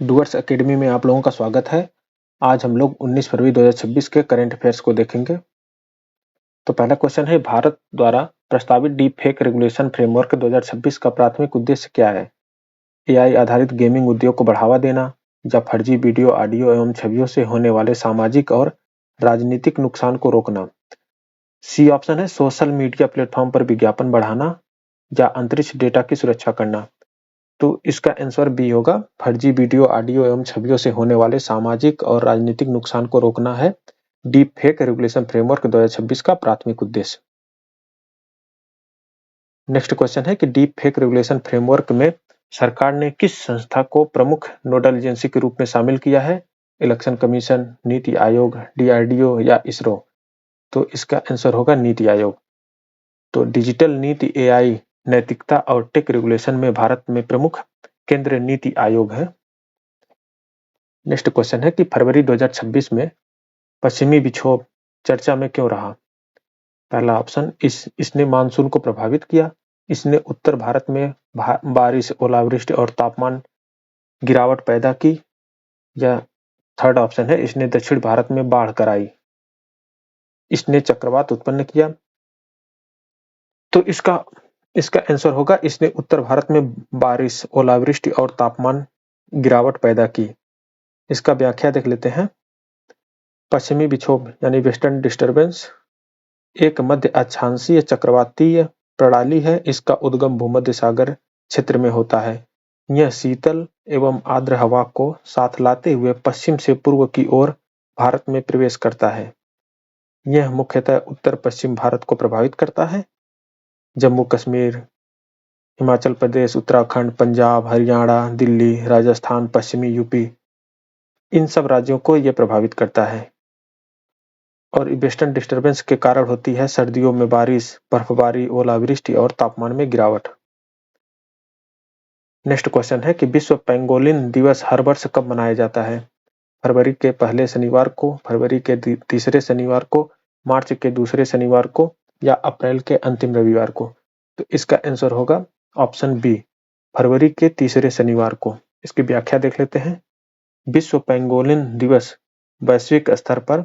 Doors academy में आप लोगों का स्वागत है। आज हम लोग 19 फरवरी 2026 के करंट अफेयर्स को देखेंगे। तो पहला क्वेश्चन है, भारत द्वारा प्रस्तावित डीप फेक रेगुलेशन फ्रेमवर्क 2026 का प्राथमिक उद्देश्य क्या है? एआई आधारित गेमिंग उद्योग को बढ़ावा देना या फर्जी वीडियो, ऑडियो एवं छवियों से होने वाले सामाजिक और राजनीतिक नुकसान को रोकना। सी ऑप्शन है, सोशल मीडिया प्लेटफॉर्म पर विज्ञापन बढ़ाना या अंतरिक्ष डेटा की सुरक्षा करना। तो इसका आंसर बी होगा, फर्जी वीडियो, ऑडियो एवं छवियों से होने वाले सामाजिक और राजनीतिक नुकसान को रोकना है डीप फेक रेगुलेशन फ्रेमवर्क 2026 का प्राथमिक उद्देश्य। नेक्स्ट क्वेश्चन है कि डीप फेक रेगुलेशन फ्रेमवर्क में सरकार ने किस संस्था को प्रमुख नोडल एजेंसी के रूप में शामिल किया है? Election commission, NITI Aayog, DRDO या इसरो। तो इसका आंसर होगा नीति आयोग। तो डिजिटल नीति, एआई, नैतिकता और टेक रेगुलेशन में भारत में प्रमुख केंद्र नीति आयोग है। नेक्स्ट क्वेश्चन है कि फरवरी 2026 में पश्चिमी विक्षोभ चर्चा में क्यों रहा? पहला ऑप्शन, इसने मानसून को प्रभावित किया, इसने उत्तर भारत में बारिश, ओलावृष्टि और तापमान गिरावट पैदा की, या थर्ड ऑप्शन है, इसने दक्षिण भारत में बाढ़ कराई, इसने चक्रवात उत्पन्न किया। तो इसका आंसर होगा, इसने उत्तर भारत में बारिश, ओलावृष्टि और तापमान गिरावट पैदा की। इसका व्याख्या देख लेते हैं। पश्चिमी विक्षोभ यानी वेस्टर्न डिस्टर्बेंस एक मध्य अक्षांशीय चक्रवातीय प्रणाली है। इसका उद्गम भूमध्य सागर क्षेत्र में होता है। यह शीतल एवं आर्द्र हवा को साथ लाते हुए पश्चिम से पूर्व की ओर भारत में प्रवेश करता है। यह मुख्यतः उत्तर पश्चिम भारत को प्रभावित करता है। जम्मू कश्मीर, हिमाचल प्रदेश, उत्तराखंड, पंजाब, हरियाणा, दिल्ली, राजस्थान, पश्चिमी यूपी, इन सब राज्यों को यह प्रभावित करता है। और वेस्टर्न डिस्टर्बेंस के कारण होती है सर्दियों में बारिश, बर्फबारी, ओलावृष्टि और तापमान में गिरावट। नेक्स्ट क्वेश्चन है कि विश्व पेंगोलिन दिवस हर वर्ष कब मनाया जाता है? फरवरी के पहले शनिवार को, फरवरी के तीसरे शनिवार को, मार्च के दूसरे शनिवार को या अप्रैल के अंतिम रविवार को। तो इसका आंसर होगा ऑप्शन बी, फरवरी के तीसरे शनिवार को। इसकी व्याख्या देख लेते हैं। विश्व पेंगोलिन दिवस वैश्विक स्तर पर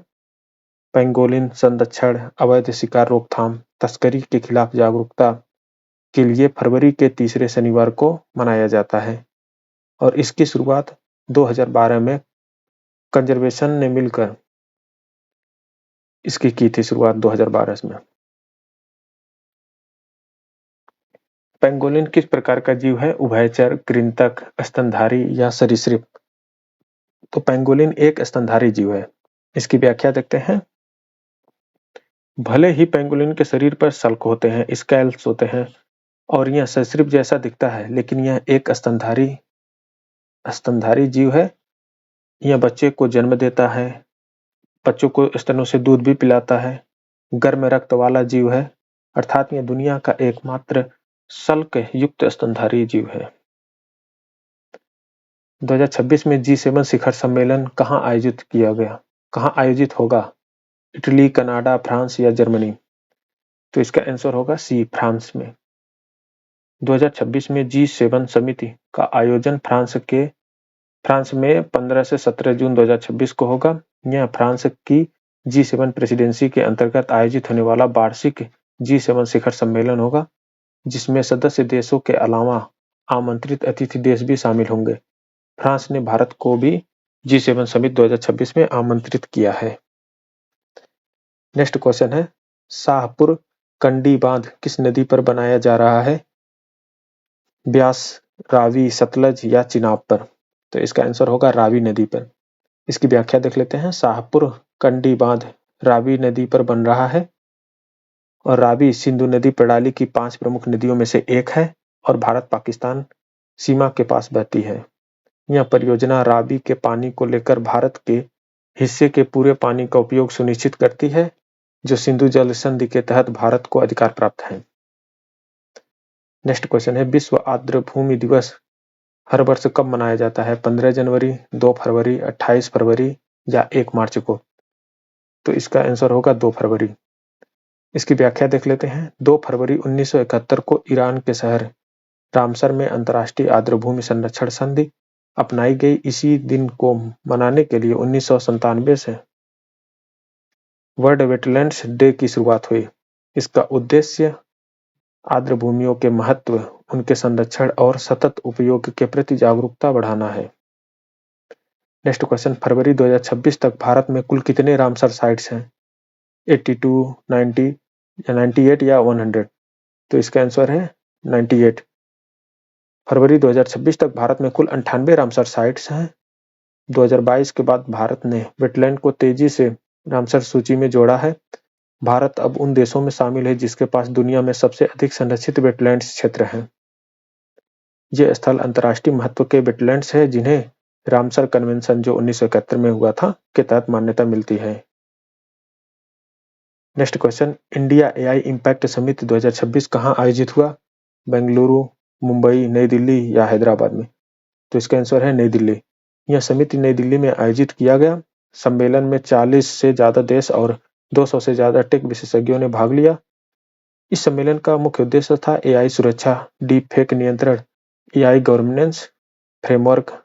पेंगोलिन संरक्षण, अवैध शिकार रोकथाम, तस्करी के खिलाफ जागरूकता के लिए फरवरी के तीसरे शनिवार को मनाया जाता है और इसकी शुरुआत 2012 में कंजर्वेशन ने मिलकर इसकी की थी शुरुआत 2012 में। पेंगोलिन किस प्रकार का जीव है? उभयचर, कृंतक, स्तनधारी या सरीसृप। तो पेंगोलिन एक स्तनधारी जीव है। इसकी व्याख्या देखते हैं। भले ही पेंगोलिन के शरीर पर सल्क होते हैं, स्कैल्स होते हैं और यह सरीसृप जैसा दिखता है, लेकिन यह एक स्तनधारी जीव है। यह बच्चे को जन्म देता है, बच्चों को स्तनों से दूध भी पिलाता है, गर्म रक्त वाला जीव है, अर्थात यह दुनिया का एकमात्र सल्क युक्त स्तनधारी जीव है। 2026 में G7 शिखर सम्मेलन कहाँ आयोजित होगा? इटली, कनाडा, फ्रांस या जर्मनी। तो इसका आंसर होगा सी, फ्रांस में। 2026 में G7 समिति का आयोजन फ्रांस में 15 से 17 जून 2026 को होगा। यह फ्रांस की G7 प्रेसिडेंसी के अंतर्गत आयोजित होने वाला वार्षिक G7 शिखर सम्मेलन होगा, जिसमें सदस्य देशों के अलावा आमंत्रित अतिथि देश भी शामिल होंगे। फ्रांस ने भारत को भी G7 समिट 2026 में आमंत्रित किया है। नेक्स्ट क्वेश्चन है, शाहपुर कंडी बांध किस नदी पर बनाया जा रहा है? ब्यास, रावी, सतलज या चिनाब पर। तो इसका आंसर होगा रावी नदी पर। इसकी व्याख्या देख लेते हैं। शाहपुर कंडी बांध रावी नदी पर बन रहा है और रावी सिंधु नदी प्रणाली की 5 प्रमुख नदियों में से एक है और भारत पाकिस्तान सीमा के पास बहती है। यह परियोजना रावी के पानी को लेकर भारत के हिस्से के पूरे पानी का उपयोग सुनिश्चित करती है, जो सिंधु जल संधि के तहत भारत को अधिकार प्राप्त है। नेक्स्ट क्वेश्चन है, विश्व आर्द्र भूमि दिवस हर वर्ष कब मनाया जाता है? 15 जनवरी, 2 फरवरी, 28 फरवरी या 1 मार्च को। तो इसका आंसर होगा 2 फरवरी। इसकी व्याख्या देख लेते हैं। 2 फरवरी 1971 को ईरान के शहर रामसर में अंतर्राष्ट्रीय आर्द्र भूमि संरक्षण संधि अपनाई गई इसी दिन को मनाने के लिए 1997 से वर्ल्ड वेटलैंड्स डे की शुरुआत हुई। इसका उद्देश्य आर्द्र भूमियों के महत्व, उनके संरक्षण और सतत उपयोग के प्रति जागरूकता बढ़ाना है। नेक्स्ट क्वेश्चन, फरवरी 2026 तक भारत में कुल कितने रामसर साइट्स हैं? 82, 90 या 98 या 100? तो इसका आंसर है 98। फरवरी 2026 तक भारत में कुल 98 रामसर साइट्स हैं। 2022 के बाद भारत ने वेटलैंड को तेजी से रामसर सूची में जोड़ा है। भारत अब उन देशों में शामिल है जिसके पास दुनिया में सबसे अधिक संरक्षित वेटलैंड्स क्षेत्र हैं। ये स्थल अंतर्राष्ट्रीय महत्व के वेटलैंड्स हैं जिन्हें रामसर कन्वेंशन जो 1971 में हुआ था के तहत मान्यता मिलती है। Next question, India AI impact summit 2026 कहाँ आयोजित हुआ? बेंगलुरु, मुंबई, नई दिल्ली या हैदराबाद में? तो इसका आंसर है नई दिल्ली। यह समिति नई दिल्ली में आयोजित किया गया। सम्मेलन में 40 से ज्यादा देश और 200 से ज्यादा टेक विशेषज्ञों ने भाग लिया। इस सम्मेलन का मुख्य उद्देश्य था एआई सुरक्षा, डीप फेक नियंत्रण, एआई गवर्नेंस फ्रेमवर्क